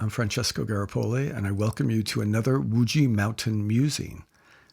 I'm Francesco Garripoli, and I welcome you to another Wuji Mountain Musing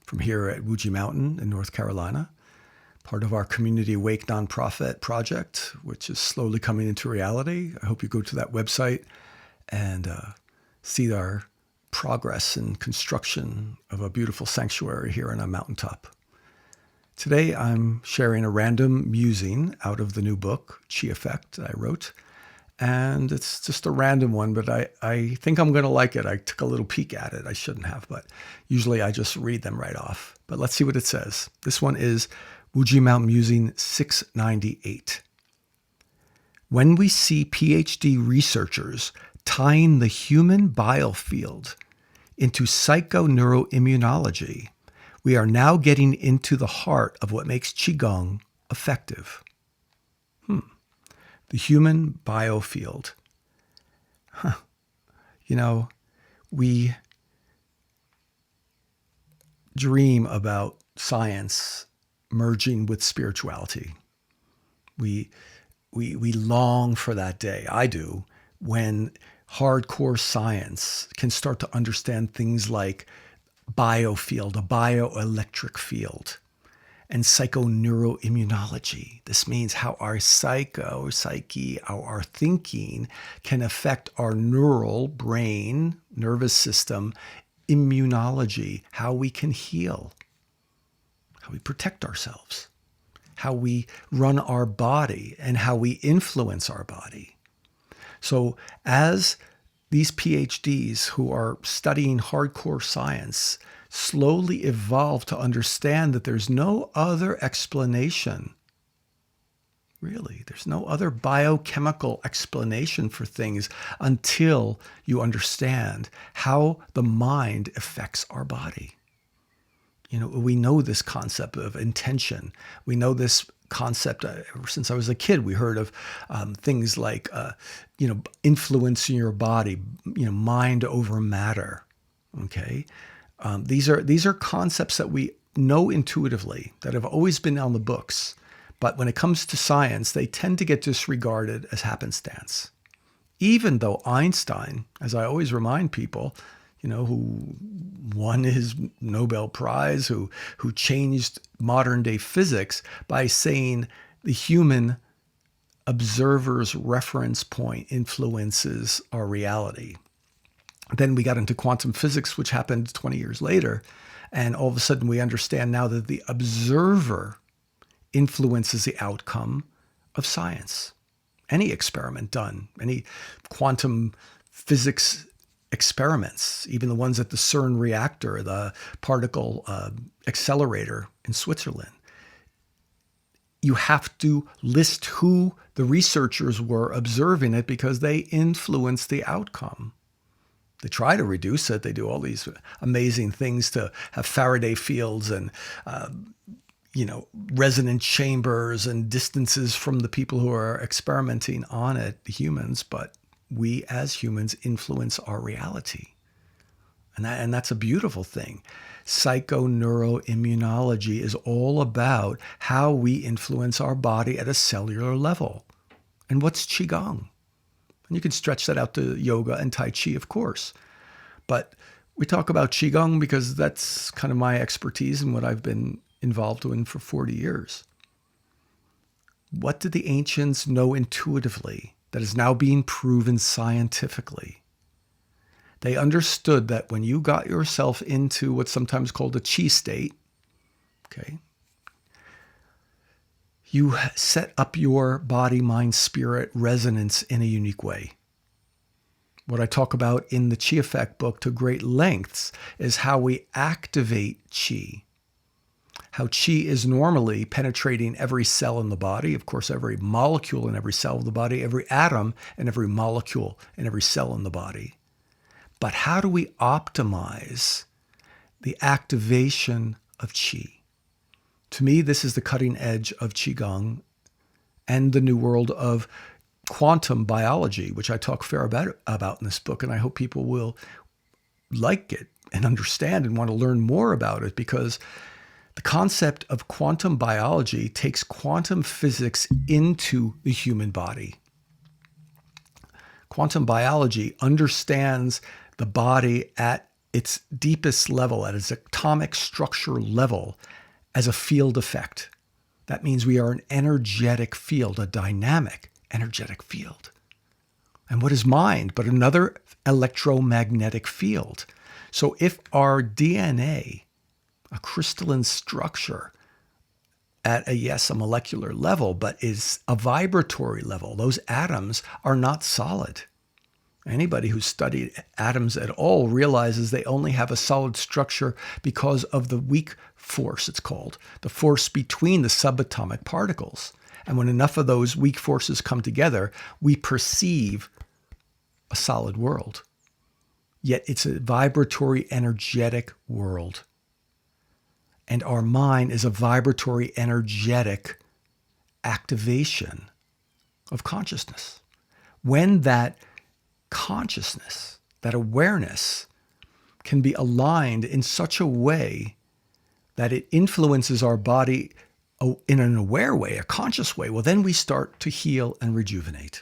from here at Wuji Mountain in North Carolina, part of our Community Awake nonprofit project, which is slowly coming into reality. I hope you go to that website and see our progress in construction of a beautiful sanctuary here on a mountaintop. Today, I'm sharing a random musing out of the new book, Chi Effect, that I wrote. And it's just a random one, but I think I'm going to like it. I took a little peek at it. I shouldn't have, but usually I just read them right off. But let's see what it says. This one is Wuji Mountain Musing 698. When we see PhD researchers tying the human biofield into psychoneuroimmunology, we are now getting into the heart of what makes Qigong effective. The human biofield. We dream about science merging with spirituality. We long for that day, I do, when hardcore science can start to understand things like biofield, a bioelectric field, and psychoneuroimmunology. This means how our psyche, our thinking can affect our neural brain, nervous system, immunology, how we can heal, how we protect ourselves, how we run our body, and how we influence our body. So as these PhDs who are studying hardcore science slowly evolve to understand that there's no other explanation. Really, there's no other biochemical explanation for things until you understand how the mind affects our body. We know this concept of intention. We know this concept ever since I was a kid. We heard of things like, influencing your body, mind over matter. Okay. These are concepts that we know intuitively, that have always been on the books. But when it comes to science, they tend to get disregarded as happenstance. Even though Einstein, as I always remind people, who won his Nobel Prize, who changed modern day physics by saying the human observer's reference point influences our reality. Then we got into quantum physics, which happened 20 years later. And all of a sudden we understand now that the observer influences the outcome of science. Any experiment done, any quantum physics experiments, even the ones at the CERN reactor, the particle accelerator in Switzerland, you have to list who the researchers were observing it because they influence the outcome. They try to reduce it. They do all these amazing things to have Faraday fields and, resonant chambers and distances from the people who are experimenting on it, the humans. But we as humans influence our reality. And that's a beautiful thing. Psychoneuroimmunology is all about how we influence our body at a cellular level. And what's Qigong? And you can stretch that out to yoga and Tai Chi, of course. But we talk about Qigong because that's kind of my expertise and what I've been involved in for 40 years. What did the ancients know intuitively that is now being proven scientifically? They understood that when you got yourself into what's sometimes called a chi state, okay, you set up your body, mind, spirit resonance in a unique way. What I talk about in the Chi Effect book to great lengths is how we activate Chi. How Chi is normally penetrating every cell in the body, of course, every molecule in every cell of the body, every atom and every molecule in every cell in the body. But how do we optimize the activation of Qi? To me, this is the cutting edge of Qigong and the new world of quantum biology, which I talk fair about in this book. And I hope people will like it and understand and want to learn more about it, because the concept of quantum biology takes quantum physics into the human body. Quantum biology understands the body at its deepest level, at its atomic structure level, as a field effect. That means we are an energetic field, a dynamic energetic field. And what is mind but another electromagnetic field? So if our DNA, a crystalline structure at a molecular level, but is a vibratory level, those atoms are not solid. Anybody who's studied atoms at all realizes they only have a solid structure because of the weak force, it's called, the force between the subatomic particles. And when enough of those weak forces come together, we perceive a solid world. Yet it's a vibratory, energetic world. And our mind is a vibratory, energetic activation of consciousness. When that consciousness, that awareness, can be aligned in such a way that it influences our body in an aware way, a conscious way, well, then we start to heal and rejuvenate.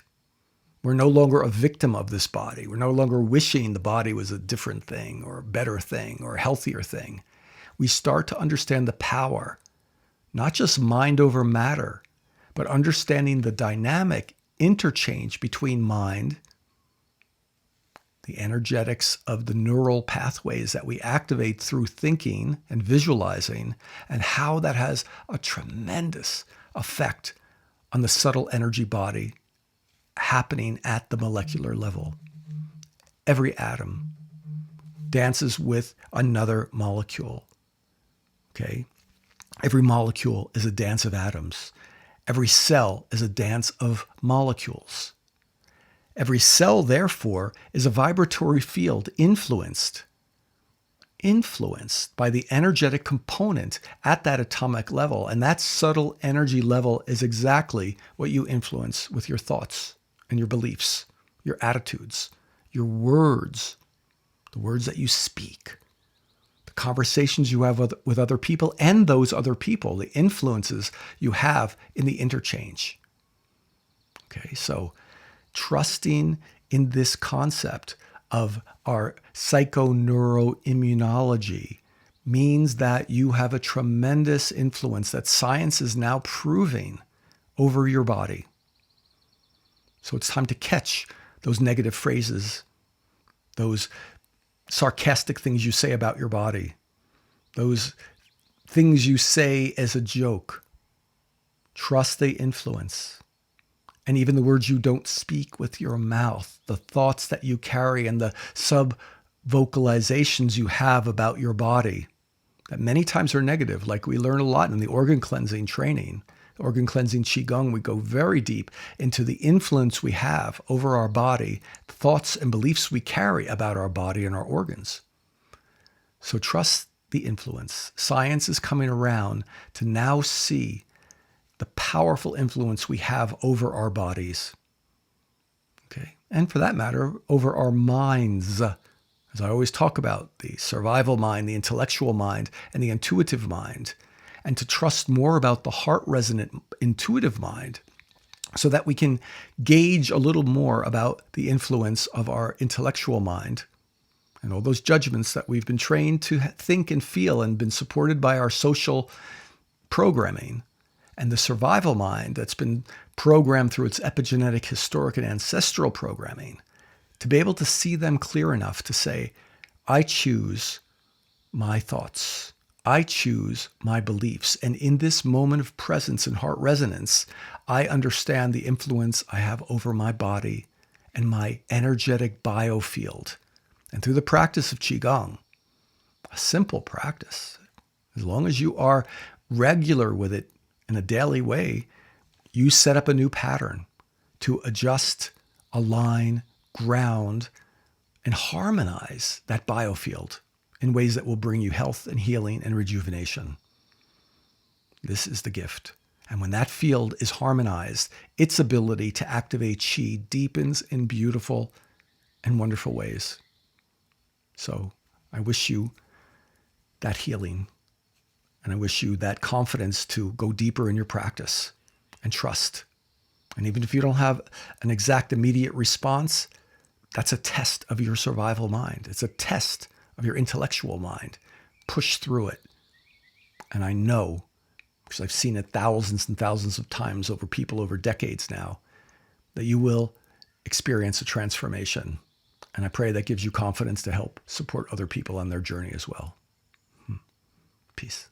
We're no longer a victim of this body. We're no longer wishing the body was a different thing or a better thing or a healthier thing. We start to understand the power, not just mind over matter, but understanding the dynamic interchange between mind, the energetics of the neural pathways that we activate through thinking and visualizing, and how that has a tremendous effect on the subtle energy body happening at the molecular level. Every atom dances with another molecule. Okay? Every molecule is a dance of atoms. Every cell is a dance of molecules. Every cell, therefore, is a vibratory field influenced by the energetic component at that atomic level. And that subtle energy level is exactly what you influence with your thoughts and your beliefs, your attitudes, your words, the words that you speak, the conversations you have with other people and those other people, the influences you have in the interchange. Okay, so trusting in this concept of our psychoneuroimmunology means that you have a tremendous influence that science is now proving over your body. So it's time to catch those negative phrases, those sarcastic things you say about your body, those things you say as a joke. Trust the influence. And even the words you don't speak with your mouth, the thoughts that you carry and the sub-vocalizations you have about your body that many times are negative, like we learn a lot in the organ cleansing training. Organ cleansing Qigong, we go very deep into the influence we have over our body, thoughts and beliefs we carry about our body and our organs. So trust the influence. Science is coming around to now see the powerful influence we have over our bodies. Okay, and for that matter, over our minds. As I always talk about, the survival mind, the intellectual mind, and the intuitive mind. And to trust more about the heart-resonant intuitive mind so that we can gauge a little more about the influence of our intellectual mind and all those judgments that we've been trained to think and feel and been supported by our social programming, and the survival mind that's been programmed through its epigenetic, historic, and ancestral programming, to be able to see them clear enough to say, I choose my thoughts. I choose my beliefs. And in this moment of presence and heart resonance, I understand the influence I have over my body and my energetic biofield. And through the practice of Qigong, a simple practice, as long as you are regular with it in a daily way, you set up a new pattern to adjust, align, ground, and harmonize that biofield in ways that will bring you health and healing and rejuvenation. This is the gift. And when that field is harmonized, its ability to activate Qi deepens in beautiful and wonderful ways. So I wish you that healing, and I wish you that confidence to go deeper in your practice and trust. And even if you don't have an exact immediate response, That's a test of your survival mind. It's a test of your intellectual mind. Push through it. And I know, because I've seen it thousands and thousands of times over people over decades now, that you will experience a transformation. And I pray that gives you confidence to help support other people on their journey as well. Peace.